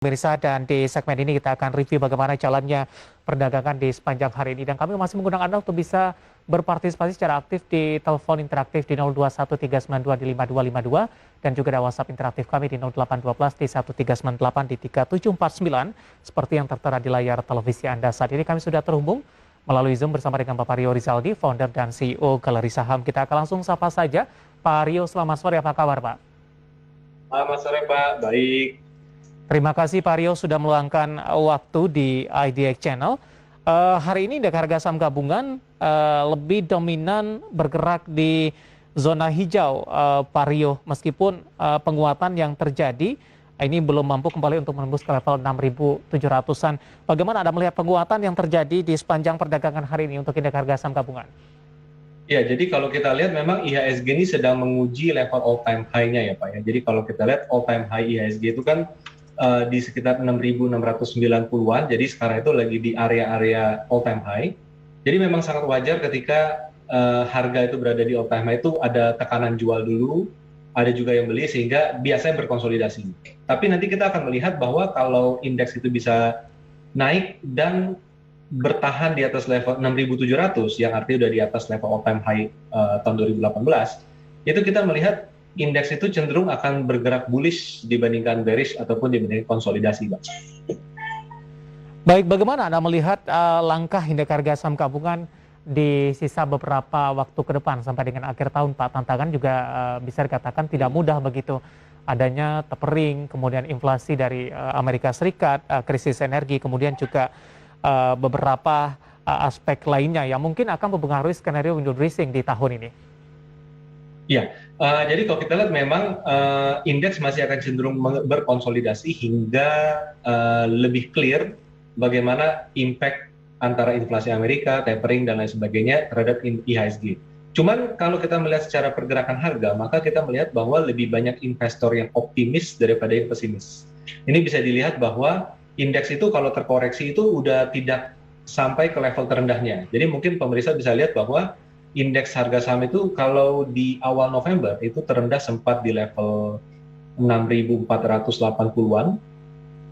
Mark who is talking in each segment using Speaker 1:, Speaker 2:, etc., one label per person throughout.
Speaker 1: Pemirsa, dan di segmen ini kita akan review bagaimana jalannya perdagangan di sepanjang hari ini. Dan kami masih mengundang Anda untuk bisa berpartisipasi secara aktif di telepon interaktif di 021392 dan juga ada WhatsApp interaktif kami di 0812 di 1398 di 3749 seperti yang tertera di layar televisi Anda. Saat ini kami sudah terhubung melalui Zoom bersama dengan Bapak Rio Rizaldi, founder dan CEO Galeri Saham. Kita akan langsung sapa saja. Pak Rio, selamat sore. Apa kabar, Pak?
Speaker 2: Selamat sore, Pak. Baik.
Speaker 1: Terima kasih Pak Rio sudah meluangkan waktu di IDX Channel. Hari ini indeks harga saham gabungan lebih dominan bergerak di zona hijau, Pak Rio. Meskipun penguatan yang terjadi ini belum mampu kembali untuk menembus ke level 6.700-an. Bagaimana Anda melihat penguatan yang terjadi di sepanjang perdagangan hari ini untuk indeks harga saham gabungan?
Speaker 2: Ya, jadi kalau kita lihat memang IHSG ini sedang menguji level all time high-nya ya, Pak. Ya. Jadi kalau kita lihat all time high IHSG itu kan di sekitar 6.690-an, jadi sekarang itu lagi di area-area all time high. Jadi memang sangat wajar ketika harga itu berada di all time high itu ada tekanan jual dulu, ada juga yang beli sehingga biasanya berkonsolidasi. Tapi nanti kita akan melihat bahwa kalau indeks itu bisa naik dan bertahan di atas level 6.700, yang artinya udah di atas level all time high tahun 2018, itu kita melihat indeks itu cenderung akan bergerak bullish dibandingkan bearish ataupun dibandingkan konsolidasi, Pak.
Speaker 1: Baik, bagaimana Anda melihat langkah indeks harga saham gabungan di sisa beberapa waktu ke depan sampai dengan akhir tahun, Pak? Tantangan juga bisa dikatakan tidak mudah begitu. Adanya tapering, kemudian inflasi dari Amerika Serikat, krisis energi, kemudian juga beberapa aspek lainnya yang mungkin akan mempengaruhi skenario window dressing di tahun ini.
Speaker 2: Ya, jadi kalau kita lihat memang indeks masih akan cenderung berkonsolidasi hingga lebih clear bagaimana impact antara inflasi Amerika, tapering, dan lain sebagainya terhadap IHSG. Cuman kalau kita melihat secara pergerakan harga, maka kita melihat bahwa lebih banyak investor yang optimis daripada yang pesimis. Ini bisa dilihat bahwa indeks itu kalau terkoreksi itu udah tidak sampai ke level terendahnya. Jadi mungkin pemirsa bisa lihat bahwa indeks harga saham itu kalau di awal November itu terendah sempat di level 6.480-an.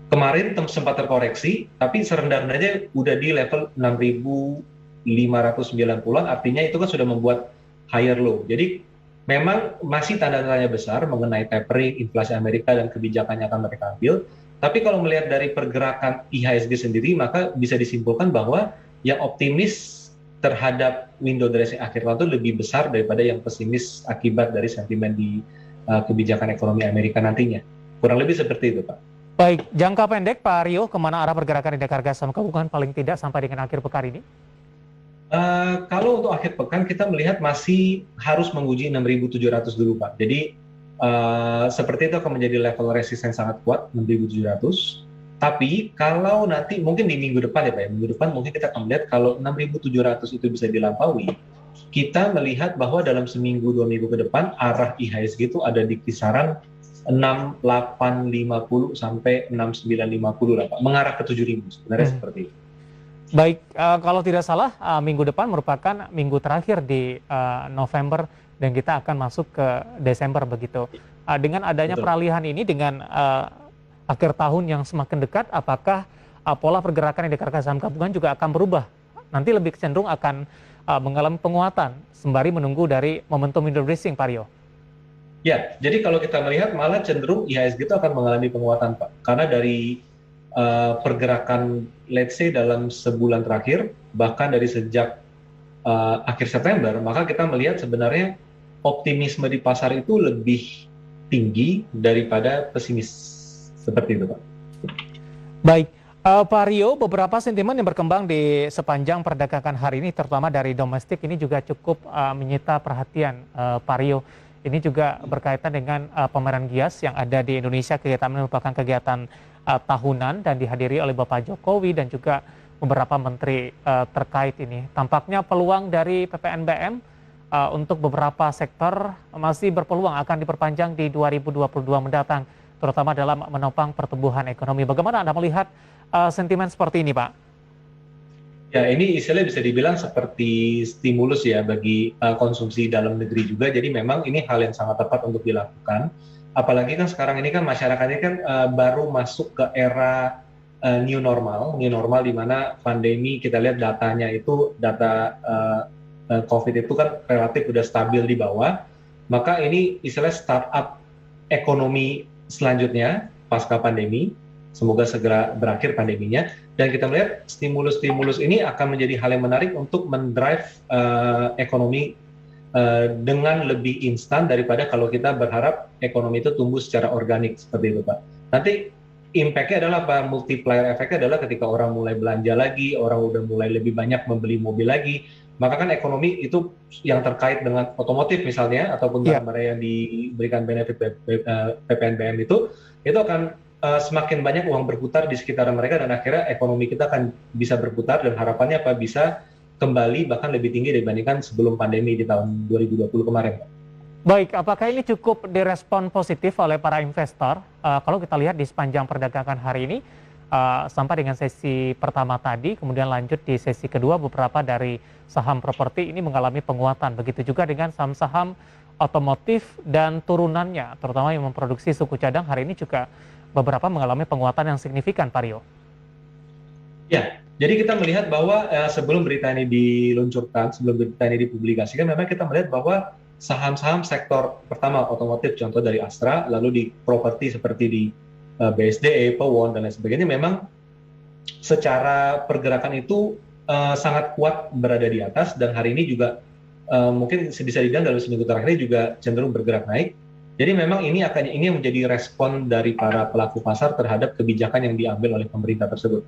Speaker 2: Kemarin sempat terkoreksi, tapi serendah-rendahnya udah di level 6.590-an, artinya itu kan sudah membuat higher low. Jadi memang masih tanda tanya besar mengenai tapering, inflasi Amerika, dan kebijakan yang akan mereka ambil. Tapi kalau melihat dari pergerakan IHSG sendiri, maka bisa disimpulkan bahwa yang optimis terhadap window dressing akhir tahun itu lebih besar daripada yang pesimis akibat dari sentimen di kebijakan ekonomi Amerika nantinya. Kurang lebih seperti itu, Pak.
Speaker 1: Baik, jangka pendek Pak Rio, kemana arah pergerakan indeks harga saham gabungan paling tidak sampai dengan akhir pekan ini?
Speaker 2: Kalau untuk akhir pekan kita melihat masih harus menguji 6.700 dulu, Pak. Jadi seperti itu akan menjadi level resisten sangat kuat 6.700. Tapi kalau nanti mungkin di minggu depan ya Pak, minggu depan mungkin kita akan melihat kalau 6.700 itu bisa dilampaui, kita melihat bahwa dalam seminggu 2 minggu ke depan arah IHSG itu ada di kisaran 6.850 sampai 6.950 lah Pak, mengarah ke 7.000 sebenarnya seperti itu.
Speaker 1: Baik, kalau tidak salah minggu depan merupakan minggu terakhir di November dan kita akan masuk ke Desember begitu. Dengan adanya peralihan ini dengan akhir tahun yang semakin dekat, apakah pola pergerakan indeks harga saham gabungan juga akan berubah? Nanti lebih cenderung akan mengalami penguatan sembari menunggu dari momentum window dressing, Pak Rio.
Speaker 2: Ya, jadi kalau kita melihat malah cenderung IHSG itu akan mengalami penguatan, Pak. Karena dari pergerakan, let's say dalam sebulan terakhir, bahkan dari sejak akhir September, maka kita melihat sebenarnya optimisme di pasar itu lebih tinggi daripada pesimis. Seperti itu, Pak.
Speaker 1: Baik, Pak Rio, beberapa sentimen yang berkembang di sepanjang perdagangan hari ini, terutama dari domestik, ini juga cukup menyita perhatian, Pak Rio. Ini juga berkaitan dengan pameran Gias yang ada di Indonesia. Kegiatan ini merupakan kegiatan tahunan dan dihadiri oleh Bapak Jokowi dan juga beberapa menteri terkait ini. Tampaknya peluang dari PPNBM untuk beberapa sektor masih berpeluang akan diperpanjang di 2022 mendatang, terutama dalam menopang pertumbuhan ekonomi. Bagaimana Anda melihat sentimen seperti ini, Pak?
Speaker 2: Ya, ini istilahnya bisa dibilang seperti stimulus ya bagi konsumsi dalam negeri juga. Jadi memang ini hal yang sangat tepat untuk dilakukan. apalagi kan sekarang ini kan masyarakatnya kan baru masuk ke era new normal di mana pandemi kita lihat datanya itu data COVID itu kan relatif udah stabil di bawah, maka ini istilah startup ekonomi selanjutnya pasca pandemi, semoga segera berakhir pandeminya, dan kita melihat stimulus-stimulus ini akan menjadi hal yang menarik untuk mendrive ekonomi dengan lebih instan daripada kalau kita berharap ekonomi itu tumbuh secara organik seperti itu, Pak. Nanti impact-nya adalah apa? Multiplier efeknya adalah ketika orang mulai belanja lagi, orang udah mulai lebih banyak membeli mobil lagi, maka kan ekonomi itu yang terkait dengan otomotif misalnya, ataupun barang-barang yang diberikan benefit PPNBM itu akan semakin banyak uang berputar di sekitar mereka, dan akhirnya ekonomi kita akan bisa berputar, dan harapannya apa? Bisa kembali bahkan lebih tinggi dibandingkan sebelum pandemi di tahun 2020 kemarin.
Speaker 1: Baik, apakah ini cukup direspon positif oleh para investor? Kalau kita lihat di sepanjang perdagangan hari ini, sampai dengan sesi pertama tadi, kemudian lanjut di sesi kedua, beberapa dari saham properti ini mengalami penguatan. Begitu juga dengan saham-saham otomotif dan turunannya, terutama yang memproduksi suku cadang hari ini juga beberapa mengalami penguatan yang signifikan, Pak Rio.
Speaker 2: Ya, jadi kita melihat bahwa sebelum berita ini diluncurkan, sebelum berita ini dipublikasikan, memang kita melihat bahwa saham-saham sektor pertama otomotif, contoh dari Astra, lalu di properti seperti di BSDE, Powon, dan lain sebagainya, memang secara pergerakan itu sangat kuat berada di atas, dan hari ini juga mungkin bisa dibilang dalam seminggu terakhir ini juga cenderung bergerak naik. Jadi memang ini menjadi respon dari para pelaku pasar terhadap kebijakan yang diambil oleh pemerintah tersebut.